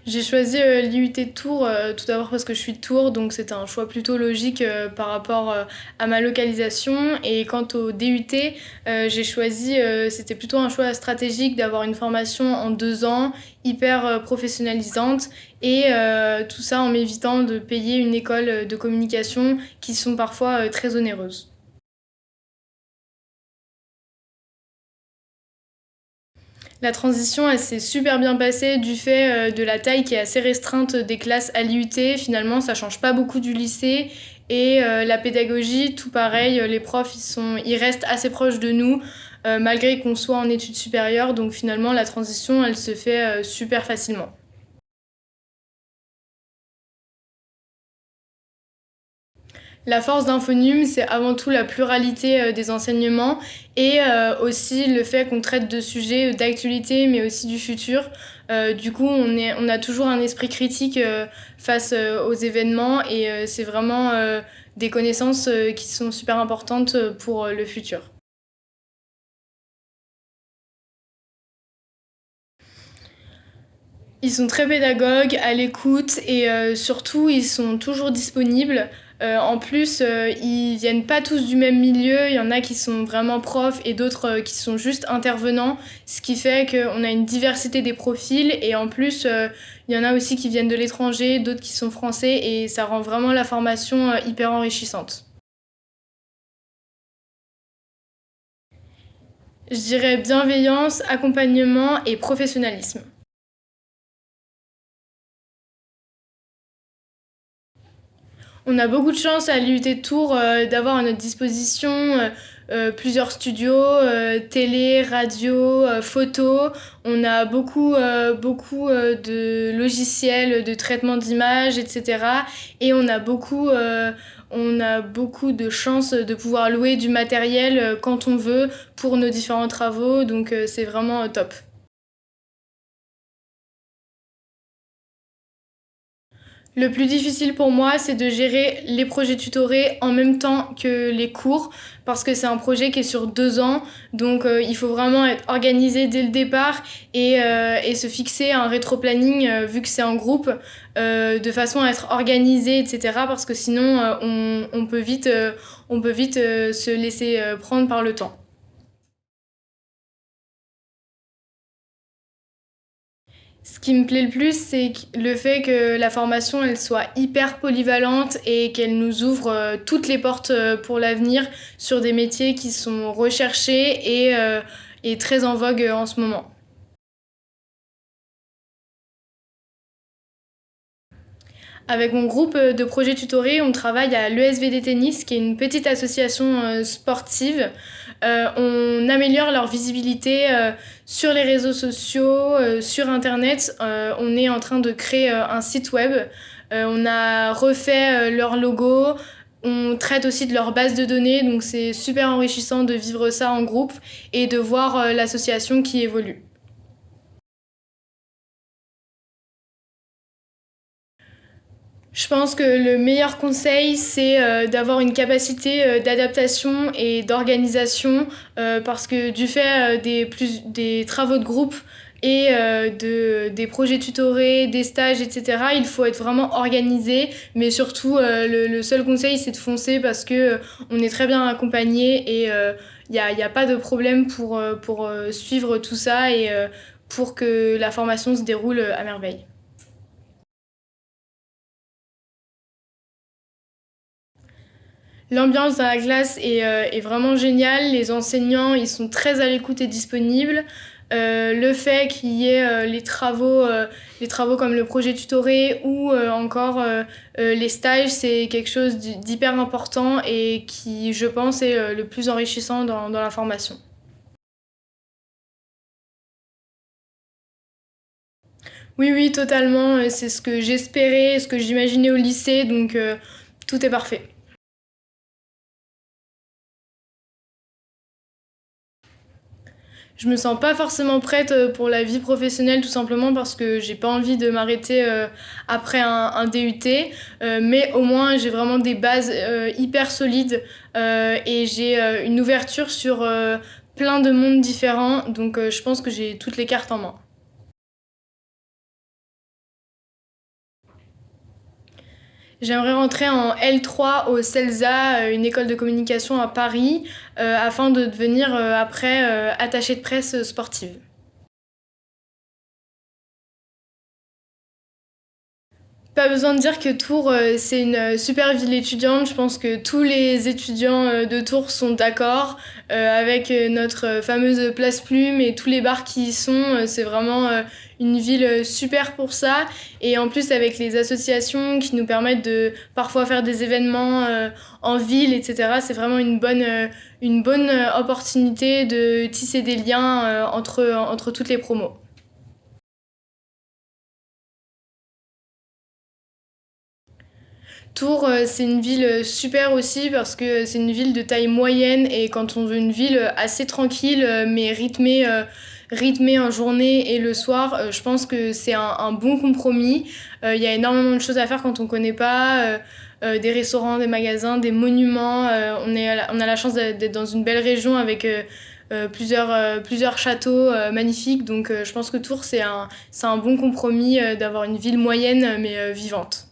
J'ai choisi l'IUT de Tours tout d'abord parce que je suis de Tours, donc c'était un choix plutôt logique par rapport à ma localisation. Et quant au DUT, j'ai choisi, c'était plutôt un choix stratégique d'avoir une formation en 2 ans, hyper professionnalisante, et tout ça en m'évitant de payer une école de communication qui sont parfois très onéreuses. La transition, elle s'est super bien passée du fait de la taille qui est assez restreinte des classes à l'IUT. Finalement, ça change pas beaucoup du lycée. Et la pédagogie, tout pareil, les profs, ils restent assez proches de nous, malgré qu'on soit en études supérieures. Donc finalement, la transition, elle se fait super facilement. La force d'Infonium, c'est avant tout la pluralité des enseignements et aussi le fait qu'on traite de sujets d'actualité mais aussi du futur. Du coup, on a toujours un esprit critique face aux événements et c'est vraiment des connaissances qui sont super importantes pour le futur. Ils sont très pédagogues, à l'écoute et surtout ils sont toujours disponibles. En plus, ils viennent pas tous du même milieu, il y en a qui sont vraiment profs et d'autres qui sont juste intervenants, ce qui fait qu'on a une diversité des profils et en plus, il y en a aussi qui viennent de l'étranger, d'autres qui sont français et ça rend vraiment la formation hyper enrichissante. Je dirais bienveillance, accompagnement et professionnalisme. On a beaucoup de chance à l'IUT de Tours d'avoir à notre disposition plusieurs studios, télé, radio, photo. On a beaucoup de logiciels de traitement d'images, etc. Et on a beaucoup de chance de pouvoir louer du matériel quand on veut pour nos différents travaux. Donc c'est vraiment top. Le plus difficile pour moi, c'est de gérer les projets tutorés en même temps que les cours, parce que c'est un projet qui est sur 2 ans, donc il faut vraiment être organisé dès le départ et se fixer un rétro-planning, vu que c'est en groupe, de façon à être organisé, etc., parce que sinon on peut vite se laisser prendre par le temps. Ce qui me plaît le plus, c'est le fait que la formation elle soit hyper polyvalente et qu'elle nous ouvre toutes les portes pour l'avenir sur des métiers qui sont recherchés et très en vogue en ce moment. Avec mon groupe de projets tutorés, on travaille à l'ESVD Tennis, qui est une petite association sportive. On améliore leur visibilité sur les réseaux sociaux, sur Internet. On est en train de créer un site web. On a refait leur logo. On traite aussi de leur base de données, donc c'est super enrichissant de vivre ça en groupe et de voir l'association qui évolue. Je pense que le meilleur conseil, c'est d'avoir une capacité d'adaptation et d'organisation parce que du fait des travaux de groupe et des projets tutorés, des stages, etc., il faut être vraiment organisé. Mais surtout, le seul conseil, c'est de foncer parce que on est très bien accompagné et y a pas de problème pour suivre tout ça et pour que la formation se déroule à merveille. L'ambiance dans la classe est vraiment géniale. Les enseignants, ils sont très à l'écoute et disponibles. Le fait qu'il y ait les travaux comme le projet tutoré ou encore les stages, c'est quelque chose d'hyper important et qui, je pense, est le plus enrichissant dans la formation. Oui, oui, totalement. C'est ce que j'espérais, ce que j'imaginais au lycée, donc tout est parfait. Je me sens pas forcément prête pour la vie professionnelle tout simplement parce que j'ai pas envie de m'arrêter après un DUT, mais au moins j'ai vraiment des bases hyper solides et j'ai une ouverture sur plein de mondes différents, donc je pense que j'ai toutes les cartes en main. J'aimerais rentrer en L3 au CELSA, une école de communication à Paris, afin de devenir après attachée de presse sportive. Pas besoin de dire que Tours, c'est une super ville étudiante. Je pense que tous les étudiants de Tours sont d'accord avec notre fameuse place Plume et tous les bars qui y sont. C'est vraiment une ville super pour ça. Et en plus, avec les associations qui nous permettent de parfois faire des événements en ville, etc., c'est vraiment une bonne opportunité de tisser des liens entre toutes les promos. Tours, c'est une ville super aussi parce que c'est une ville de taille moyenne et quand on veut une ville assez tranquille mais rythmée en journée et le soir, je pense que c'est un bon compromis. Il y a énormément de choses à faire quand on connaît pas. Des restaurants, des magasins, des monuments. On a la chance d'être dans une belle région avec plusieurs châteaux magnifiques. Donc je pense que Tours, c'est un bon compromis d'avoir une ville moyenne mais vivante.